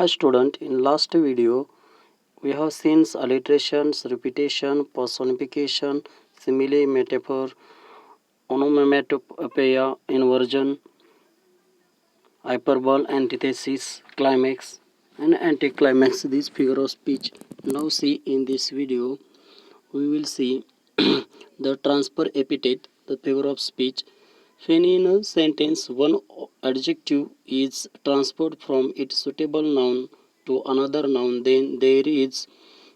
Hi student, in last video we have seen alliterations, repetition, personification, simile, metaphor, onomatopoeia, inversion, hyperbole, antithesis, climax and anticlimax, this figure of speech. Now see in this video we will see the transfer epithet, the figure of speech. When in a sentence one adjective is transferred from its suitable noun to another noun, then there is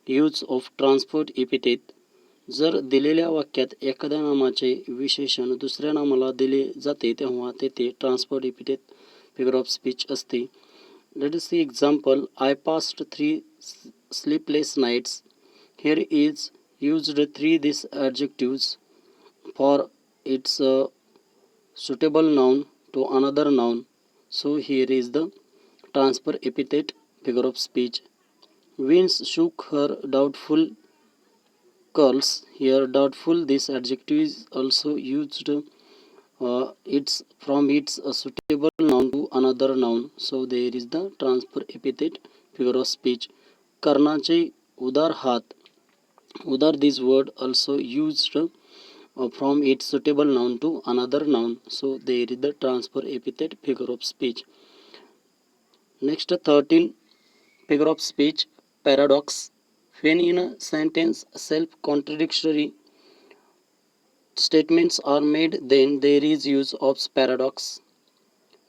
use of transferred epithet. जर दिलेल्या वाक्यात एखाद्या नामाचे विशेषण दुसऱ्या नामाला दिले जाते तेव्हा तेथे ट्रान्सफर्ड इपिटेट फिगर ऑफ स्पीच असते. Let us see example. I passed 3 sleepless nights. Here is used 3 these adjectives for its suitable noun to another noun. So here is the transfer epithet figure of speech. Winds shook her doubtful curls. Here doubtful, this adjective is also used it's from its suitable noun to another noun. So there is the transfer epithet figure of speech. कर्णाचे उदार हात. Udar, this word also used from its suitable noun to another noun. So there is the transfer epithet figure of speech. Next 13 figure of speech, paradox. When in a sentence self-contradictory statements are made, then there is use of paradox.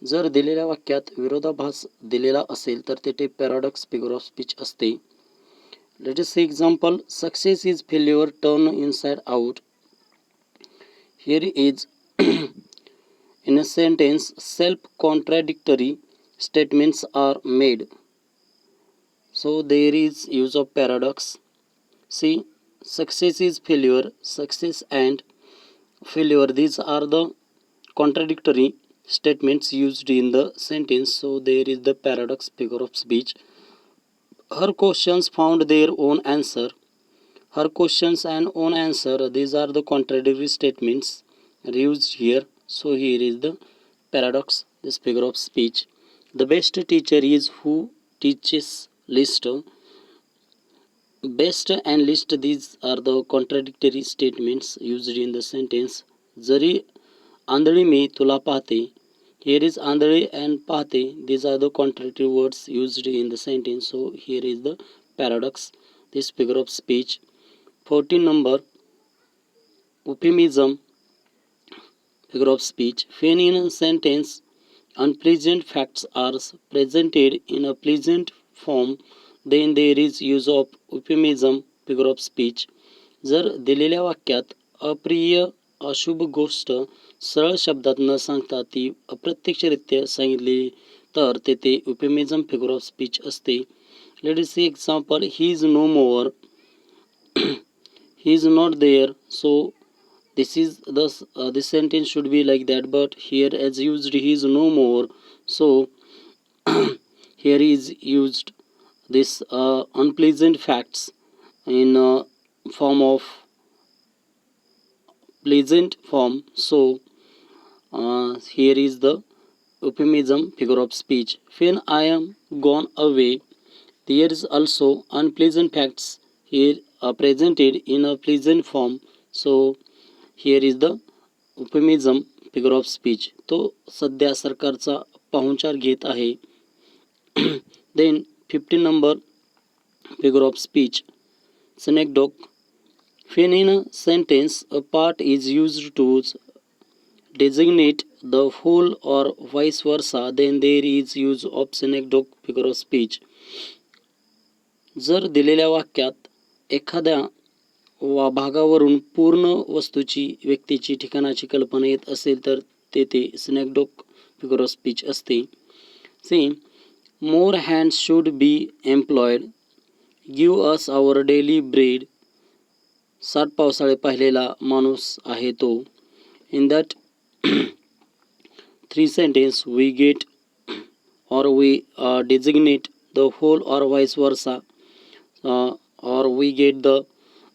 जर दिलेल्या वाक्यात विरोधाभास दिलेला असेल तर तेथे paradox figure of speech असते. Let us see example. Success is failure turn inside out. Here is in a sentence self-contradictory statements are made. So there is use of paradox. See, success is failure, success and failure, these are the contradictory statements used in the sentence. So there is the paradox figure of speech. Her questions found their own answer. Her questions and own answer, these are the contradictory statements used here. So here is the paradox, this figure of speech. The best teacher is who teaches least. Best and least, these are the contradictory statements used in the sentence. जरी आंधळी मी तुला पाहते. Here is आंधळी and पाहते, these are the contradictory words used in the sentence. So here is the paradox, this figure of speech. 14 number, euphemism figure of speech. When in a sentence unpleasant facts are presented in a pleasant form, then there is use of euphemism figure of speech. जर दिलेल्या वाक्यात अप्रिय अशुभ गोष्ट सरळ शब्दात न सांगता ती अप्रत्यक्षरित्या सांगितली तर तेथे euphemism figure of speech असते. Let us see example. He is no more. He is not there. So this is this sentence should be like that, but here as used he is no more. So here is used this unpleasant facts in form of pleasant form. So here is the euphemism figure of speech. When I am gone away, there is also unpleasant facts here presented in a pleasant form. So here is the euphemism figure of speech. तो सध्या सरकारचा पाहुणचार घेत आहे. Then 15 number figure of speech, synecdoche. When in a sentence a part is used to designate the whole or vice versa, then there is use of synecdoche figure of speech. जर दिलेल्या वाक्यात एखाद्या भागावरून पूर्ण वस्तूची, व्यक्तीची, ठिकाणाची कल्पना येत असेल तर तेथे सिनेक्डोक फिगर ऑफ स्पीच असते. See, more hands should be employed. Give us our daily bread. 60 पावसाळे पाहिलेला माणूस आहे तो. In that 3 sentence we get or we designate the whole or vice versa, or we get the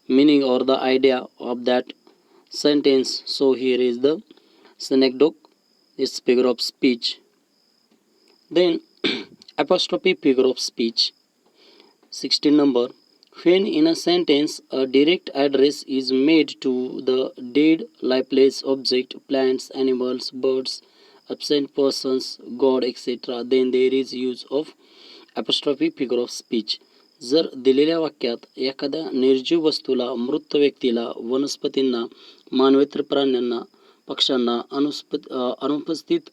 meaning or the idea of that sentence. So here is the synecdoche, this figure of speech. Then apostrophe figure of speech. 16 number, when in a sentence a direct address is made to the dead lifeless object, plants, animals, birds, absent persons, God, etc., then there is use of apostrophe figure of speech. जर दिलेल्या वाक्यात एखाद्या निर्जीव वस्तूला, मृत व्यक्तीला, वनस्पतींना, मानवेतर प्राण्यांना, पक्ष्यांना, अनुपस्थित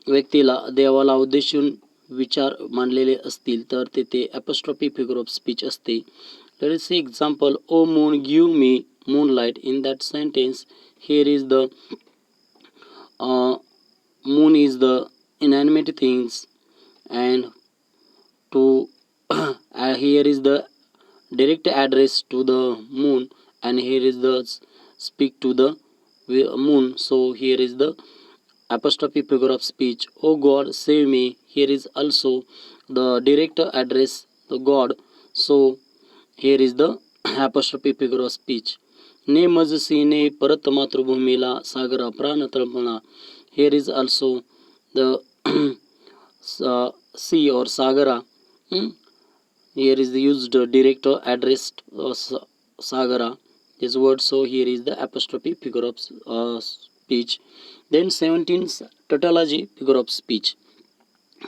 व्यक्तीला, देवाला उद्देशून विचार मांडलेले असतील तर तेथे apostrophe figure of speech असते. Let us see example. O moon, give me moonlight. In that sentence, here is the moon is the inanimate things, and to here is the direct address to the moon, and here is the speak to the moon. So here is the apostrophe figure of speech. O God, save me. Here is also the direct address the God. So here is the apostrophe figure of speech. ने मज सीने परत मातृभूमीला सागरा प्राण तळमळा. Here is also the sea or sagara. Here is the used direct address sagara, this word. So here is the apostrophe figure of speech. Then 17, tautology figure of speech.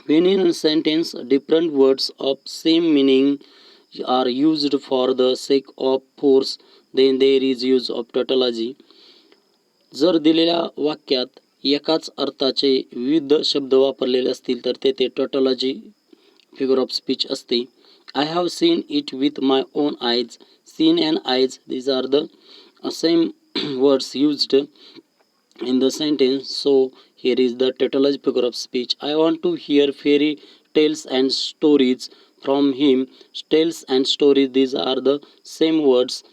When in a sentence different words of same meaning are used for the sake of force, then there is use of tautology. जर दिलेल्या वाक्यात एकाच अर्थाचे विविध शब्द वापरलेले असतील तर तेथे tautology figure of speech असते. I have seen it with my own eyes. Seen and eyes, these are the same words used in the sentence. So here is the tautology figure of speech. I want to hear fairy tales and stories from him. Tales and stories, these are the same words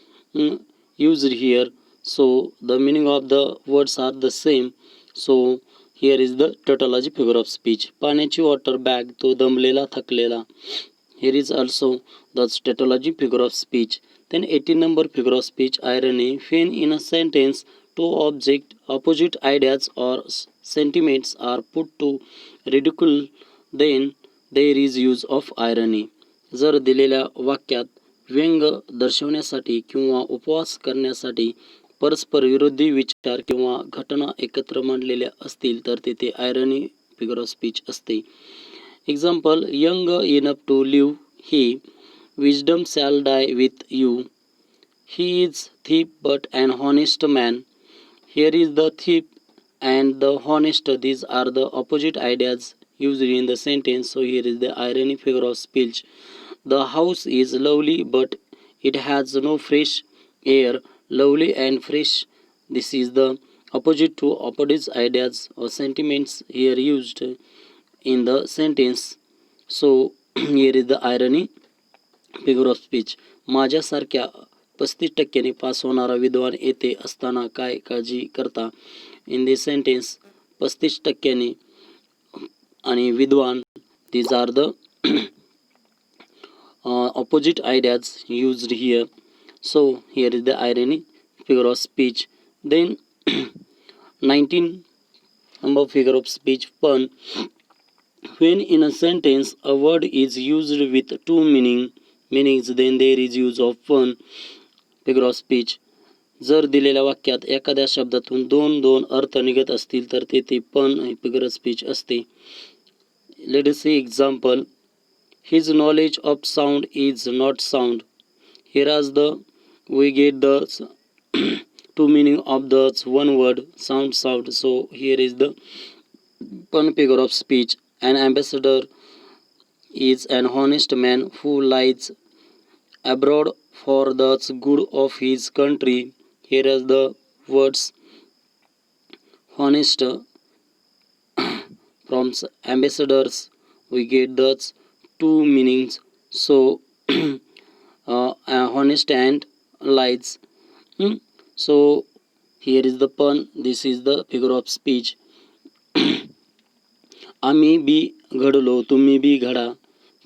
used here. So the meaning of the words are the same. So here is the tautology figure of speech. पाण्याची water bag, तो दमलेला थकलेला. Here is also the tautology figure of speech. Then 18 number figure of speech, irony. When in a sentence two opposite ideas or sentiments are put to ridicule, then there is use of irony. जर दिलेल्या वाक्यात व्यंग दर्शवण्यासाठी किंवा उपवास करण्यासाठी परस्पर विरोधी विचार किंवा घटना एकत्र मांडलेल्या असतील तर तेथे आयरनी फिगर ऑफ स्पीच असते. Example, young enough to live he, wisdom shall die with you. He is thief but an honest man. Here is the thief and the honest, these are the opposite ideas used in the sentence. So here is the irony figure of speech. The house is lovely but it has no fresh air. Lovely and fresh, this is the opposite to opposite ideas or sentiments here used in the sentence. So here is the irony figure of speech. माझ्यासारख्या 35% पास होणारा विद्वान येथे असताना काय काळजी करता. In this sentence 35% आणि विद्वान, these are the opposite ideas used here. So here is the irony figure of speech. Then 19 number figure of speech, pun. When in a sentence a word is used with two meanings, then there is use of pun figure of speech. जर दिलेल्या वाक्यात एखाद्या शब्दातून दोन अर्थ निघत असतील तर तेथे पन फिगर ऑफ स्पीच असते. Let us see example. His knowledge of sound is not sound. Here आज the we get the two meaning of the one word sound. So here is the pun figure of speech. An ambassador is an honest man who lies abroad for the good of his country. Here is the words honest. From ambassadors we get the two meanings. So honest and lies. So here is the pun, this is the figure of speech. आम्ही B घडलो, तुम्ही B घडा.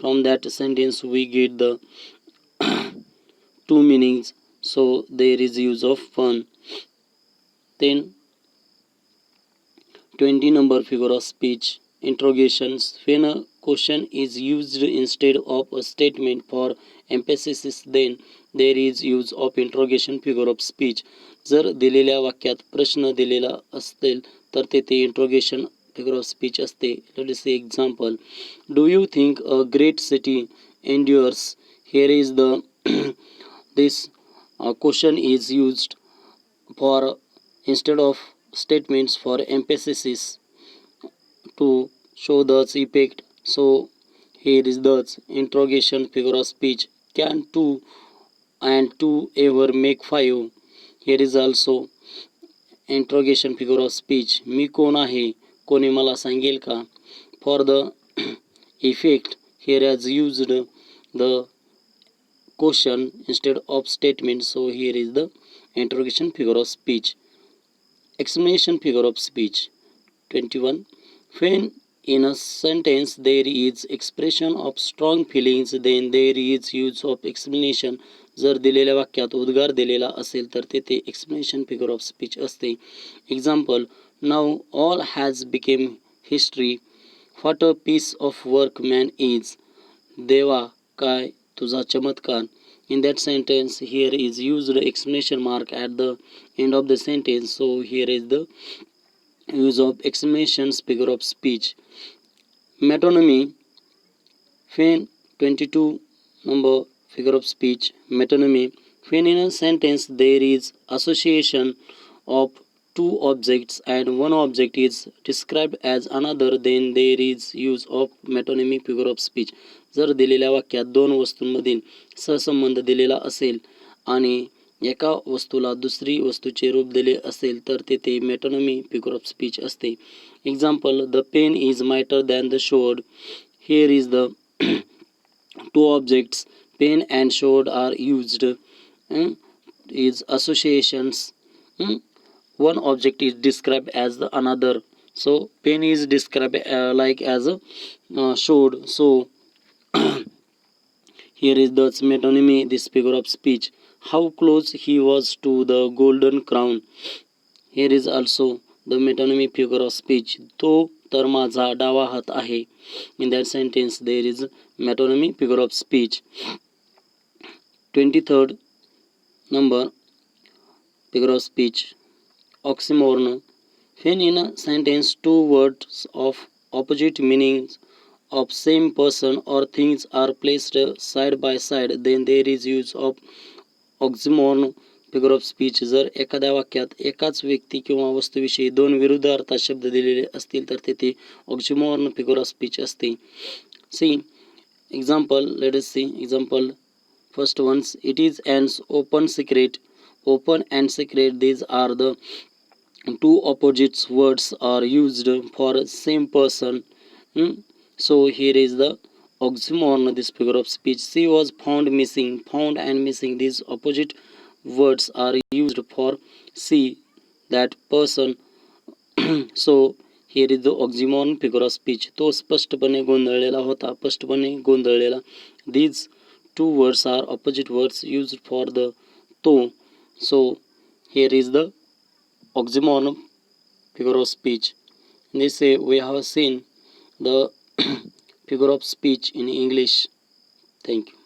From that sentence we get the two meanings. So there is use of pun. Then 20 number figure of speech, interrogations. When a question is used instead of a statement for emphasis, then there is use of interrogation figure of speech. जर दिलेल्या वाक्यात प्रश्न दिलेला असेल तर तेथे interrogation figure of speech असते. Let us say example. Do you think a great city endures? Here is the this question is used for instead of statements for emphasis to show the effect. So here is the interrogation figure of speech. Can 2 and 2 ever make 5? Here is also interrogation figure of speech. मी कोण आहे? कोणी मला सांगेल का? For the effect, here has used the question instead of statement. So here is the interrogation figure of speech. Explanation figure of speech. 21. When in a sentence there is expression of strong feelings, then there is use of explanation. जर दिलेल्या वाक्यात उद्गार दिलेला असेल तर तेथे explanation figure of speech असते. Example. Now all has become history. What a piece of work man is. देवा काय तुझा चमत्कार. In that sentence, here is used exclamation mark at the end of the sentence. So here is the use of exclamation figure of speech. Metonymy. When 22 number figure of speech. Metonymy. When in a sentence there is association of two objects and one object is described as another, then there is use of metonymy figure of speech. जर दिलेल्या वाक्यात दोन वस्तूंमधील सहसंबंध दिलेला असेल आणि एका वस्तूला दुसरी वस्तूचे रूप दिले असेल तर तेथे मेटोनॉमी फिगर ऑफ स्पीच असते. Example. The pen is mightier than the sword. Here is the two objects pen and sword are used is associations. One object is described as the another. So pen is described like as a sword. So here is the metonymy, this figure of speech. How close he was to the golden crown. Here is also the metonymy figure of speech. तो तर माझा डावा हात आहे. In that sentence there is metonymy figure of speech. 23rd number figure of speech. Oxymoron. When in a sentence two words of opposite meanings of same person or things are placed side by side, then there is use of oxymoron figure of speech. जर एखाद्या वाक्यात एकाच व्यक्ती किंवा वस्तूविषयी दोन विरुद्ध अर्थात शब्द दिलेले असतील तर तेथे ऑक्सिमोरन फिगर ऑफ स्पीच असते. See example. Let us see example. First ones. It is an open secret. Open and secret, these are the two opposite words are used for same person. So here is the oxymoron, this figure of speech. She was found missing. Found and missing, these opposite words are used for see that person. So here is the oxymoron figure of speech. तो स्पष्टपणे गोंधळलेला होता. स्पष्टपणे गोंधळलेला. These two words are opposite words used for the तो. So here is the oxymoron figure of speech. This we have seen the figure of speech in English. Thank you.